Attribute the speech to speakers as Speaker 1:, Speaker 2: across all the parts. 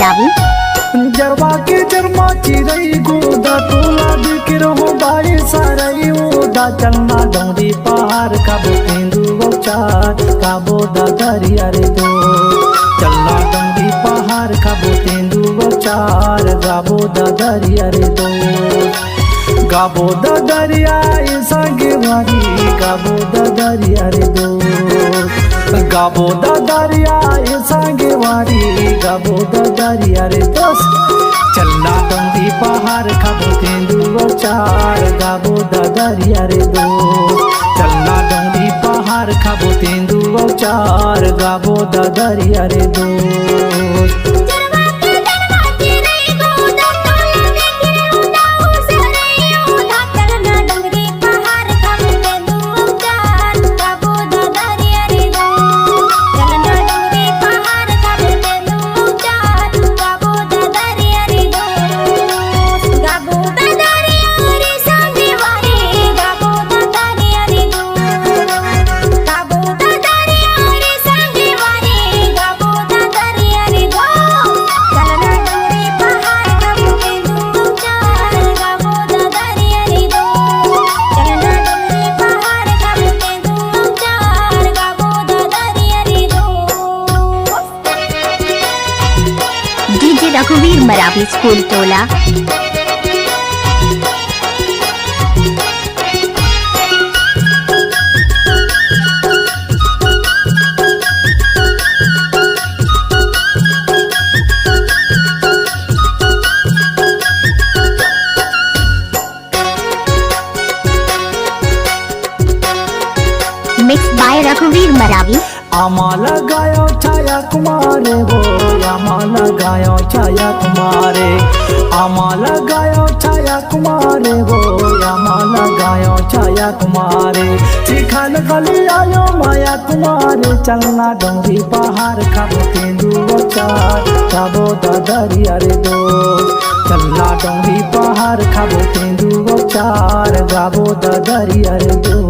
Speaker 1: मरावी।
Speaker 2: जरवा के जरमा चिरई गोदा टोला बिकिर हो बाई सारई ओदा चलना डोंगरी पहाड़ काबो तेंदु चार काबो दरिया रे दो चलना डोंगरी पहाड़ काबो तेंदु चार गाबो दरिया रे दो गाबो दरिया संगे वारी गाबो दरिया रे दो गाबो दरिया संगे वारी गाबो दरिया रे दोस्त चलना डोंगरी पहाड़ खाबो तेंदु चार गाबो दरिया रे दो चलना डोंगरी पहाड़ खाबो तेंदु चार गाबो दरिया रे दो
Speaker 1: रघुवीर मरावी स्कूल टोला। मिक्स बाय रघुवीर मरावी।
Speaker 2: आमाला गायो छाया कुमारे हो आमाला गायो छाया कुमारे आमाला गायो छाया कुमारे हो आमाला गायो छाया कुमारे सिखाल गली आयो माया कुमारे चलना डोंगरी पहाड़ खाबो तेंदु चार खाबो दरिया रे दो चलना डोंगरी पहाड़ खाबो तेंदु चार गाबो दरिया रे दो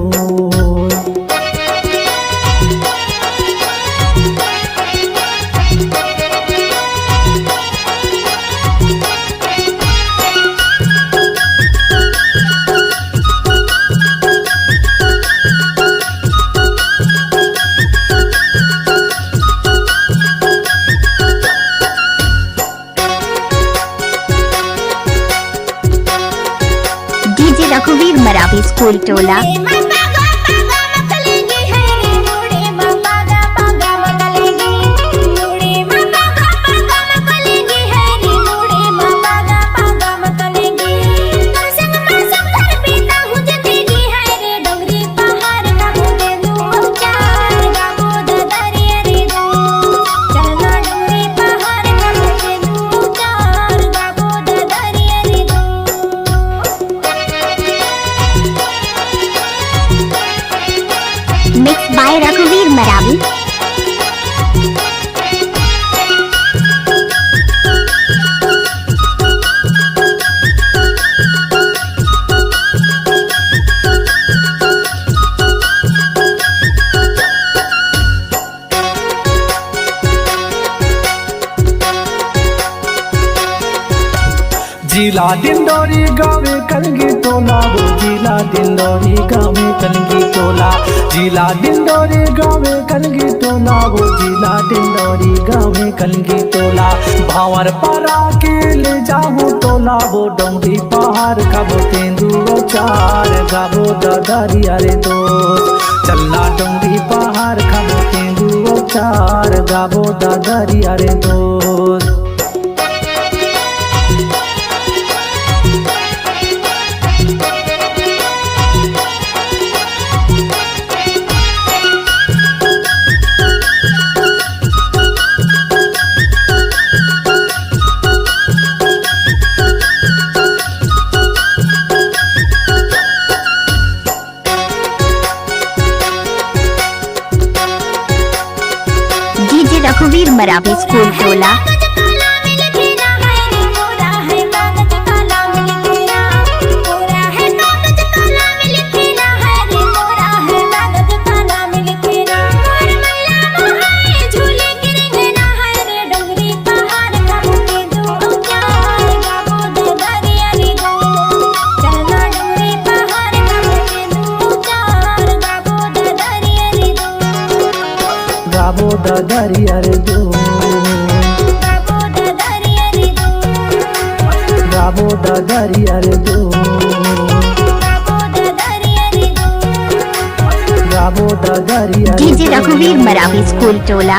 Speaker 1: रघुवीर मरावी स्कूल टोला। मिक्स बाय रघुवीर मरावी।
Speaker 2: जिला डिंडोरी गावे कलगी टोला वो जिला डिंडोरी गावे कलगी टोला जिला डिंडोरी गावे कलगी टोला वो जिला डिंडोरी गावे कलगी टोला भावर पारा के ले जाऊं टोला वो डोंगरी पहाड़ खाबो तेंदु चार गाबो दरिया रे दो चलना डोंगरी पहाड़ खाबो तेंदु चार गाबो दरिया रे दो
Speaker 1: रघुवीर मरावी स्कूल टोला।
Speaker 2: गाबो ददरिया रे दो गाबो ददरिया रे दो गाबो ददरिया रे
Speaker 1: डीजे
Speaker 2: दो।
Speaker 1: रघुवीर मरावी स्कूल टोला।